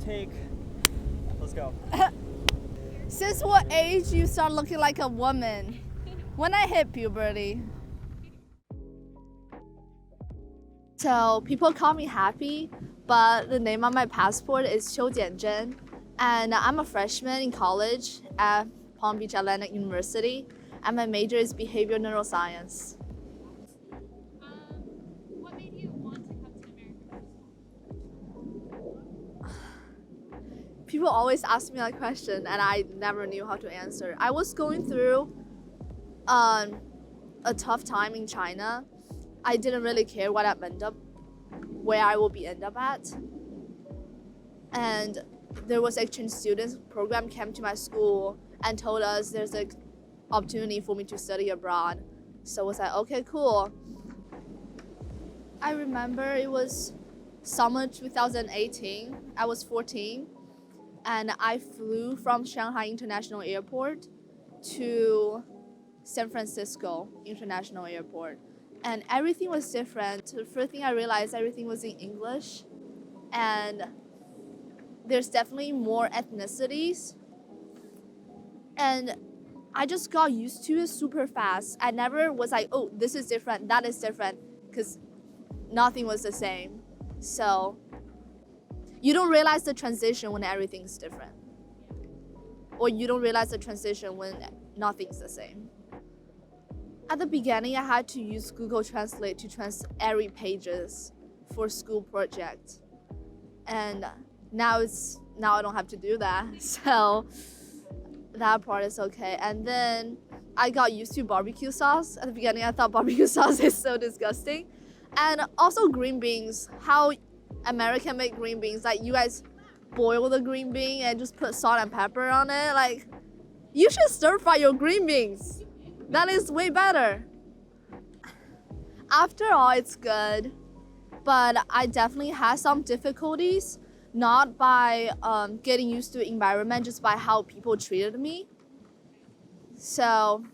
take. Let's go. Since what age you start looking like a woman? When I hit puberty. So people call me Happy, but the name on my passport is Qiu Jianzhen, and I'm a freshman in college at Palm Beach Atlantic University, and my major is behavioral neuroscience. What made you want to come to America? People always ask me that question, and I never knew how to answer. I was going through a tough time in China. I didn't really care what I end up, where I will be end up at. And there was exchange students program came to my school and told us there's an opportunity for me to study abroad. So I was like, okay, cool. I remember it was summer 2018. I was 14, and I flew from Shanghai International Airport to San Francisco International Airport. And everything was different. The first thing I realized, everything was in English. And there's definitely more ethnicities. And I just got used to it super fast. I never was like, oh, this is different, that is different, because nothing was the same. So you don't realize the transition when everything's different. Or you don't realize the transition when nothing's the same. At the beginning, I had to use Google Translate to translate every pages for school project. And now I don't have to do that. So that part is okay. And then I got used to barbecue sauce. At the beginning, I thought barbecue sauce is so disgusting. And also green beans, how American make green beans. Like, you guys boil the green bean and just put salt and pepper on it. Like, you should stir fry your green beans. That is way better. After all, it's good, but I definitely had some difficulties, not by getting used to the environment, just by how people treated me. So,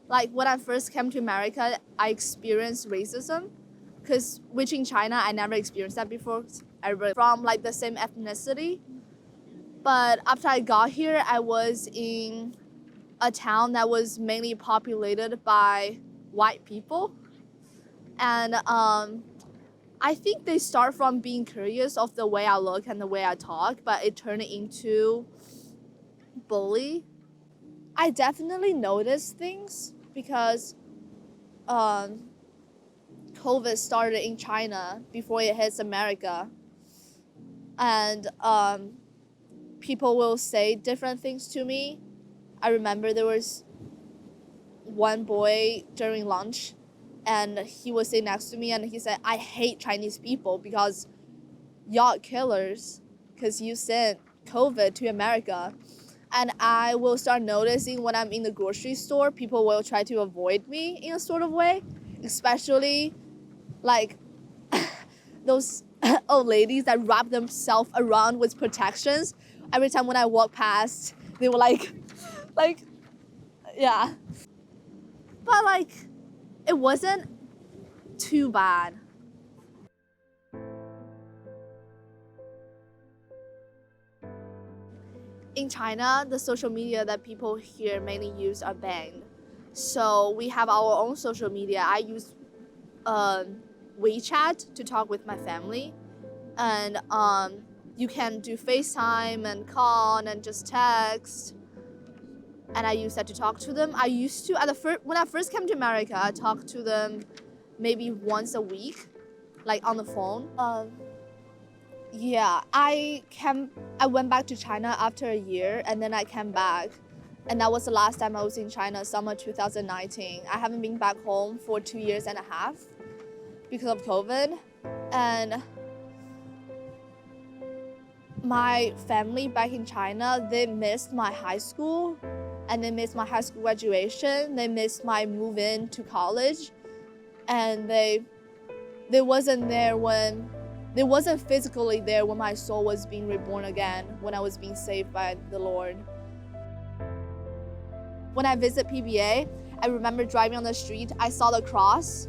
like when I first came to America, I experienced racism, because which in China, I never experienced that before. Everybody from like the same ethnicity. But after I got here, I was in a town that was mainly populated by white people. And I think they start from being curious of the way I look and the way I talk, but it turned into bully. I definitely noticed things because COVID started in China before it hits America. And people will say different things to me. I remember there was one boy during lunch, and he was sitting next to me, and he said, I hate Chinese people because y'all killers, because you sent COVID to America. And I will start noticing when I'm in the grocery store, people will try to avoid me in a sort of way, especially like those old ladies that wrap themselves around with protections. Every time when I walk past, they were like, yeah. But like, it wasn't too bad. In China, the social media that people here mainly use are banned. So we have our own social media. I use WeChat to talk with my family. And you can do FaceTime and call and just text. And I use that to talk to them. I used to, when I first came to America, I talked to them maybe once a week, like on the phone. Yeah, I went back to China after a year, and then I came back. And that was the last time I was in China, summer 2019. I haven't been back home for 2.5 years because of COVID. And my family back in China, they missed my high school, and they missed my high school graduation. They missed my move in to college, and they wasn't physically there when my soul was being reborn again, when I was being saved by the Lord. When I visit PBA, I remember driving on the street, I saw the cross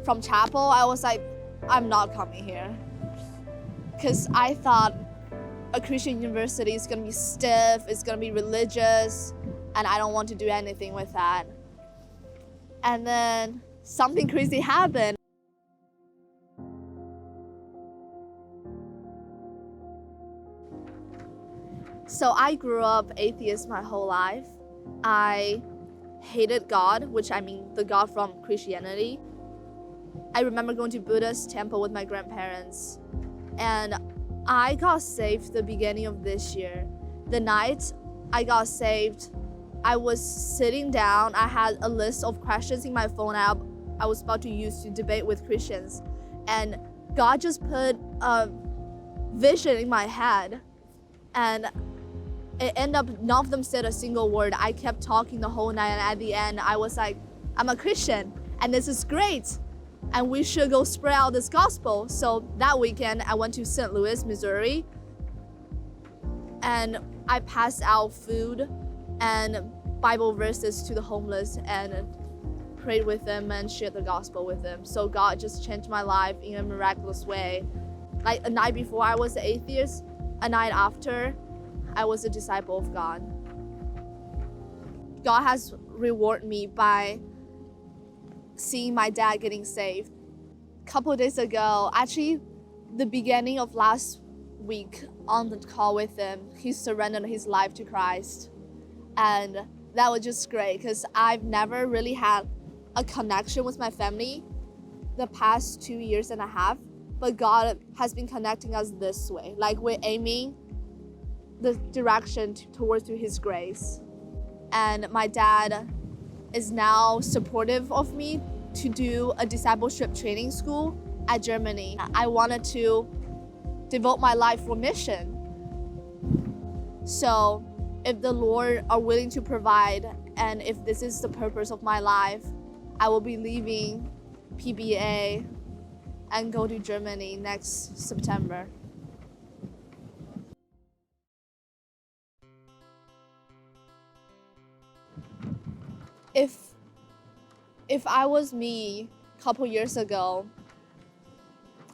from chapel. I was like, I'm not coming here. because I thought a Christian university is gonna be stiff, it's gonna be religious, and I don't want to do anything with that. And then something crazy happened. So I grew up atheist my whole life. I hated God, which I mean the God from Christianity. I remember going to Buddha's temple with my grandparents, and I got saved the beginning of this year. The night I got saved, I was sitting down. I had a list of questions in my phone I was about to use to debate with Christians, and God just put a vision in my head, and it ended up none of them said a single word. I kept talking the whole night, and at the end I was like, I'm a Christian and this is great and we should go spread out this gospel. So that weekend I went to St. Louis, Missouri, and I passed out food and Bible verses to the homeless and prayed with them and shared the gospel with them. So God just changed my life in a miraculous way. Like a night before I was an atheist, a night after I was a disciple of God. God has rewarded me by seeing my dad getting saved. A couple of days ago, actually the beginning of last week on the call with him, he surrendered his life to Christ. And that was just great because I've never really had a connection with my family the past 2.5 years, but God has been connecting us this way. Like we're aiming the direction towards his grace. And my dad is now supportive of me to do a discipleship training school at Germany. I wanted to devote my life for mission. So if the Lord are willing to provide, and if this is the purpose of my life, I will be leaving PBA and go to Germany next September. If I was me a couple years ago,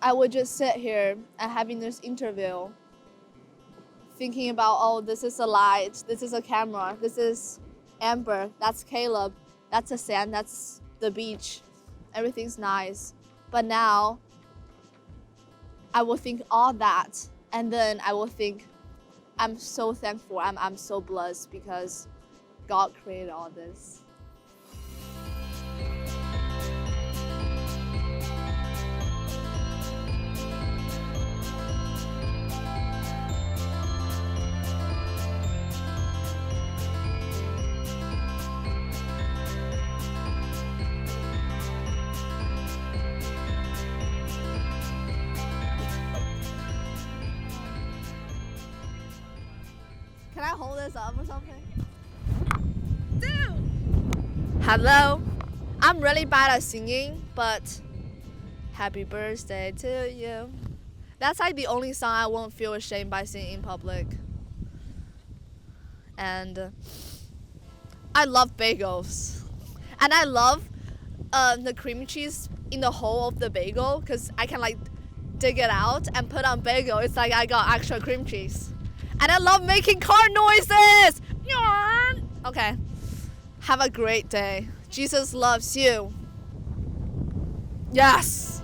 I would just sit here and having this interview, thinking about, oh, this is a light, this is a camera, this is Amber, that's Caleb, that's the sand, that's the beach, everything's nice. But now, I will think all that, and then I will think, I'm so thankful, I'm so blessed because God created all this. Can I hold this up or something? Dude! Hello. I'm really bad at singing, but happy birthday to you. That's like the only song I won't feel ashamed by singing in public. And I love bagels. And I love the cream cheese in the hole of the bagel because I can like dig it out and put on bagel. It's like I got extra cream cheese. And I love making car noises! Okay, have a great day. Jesus loves you. Yes!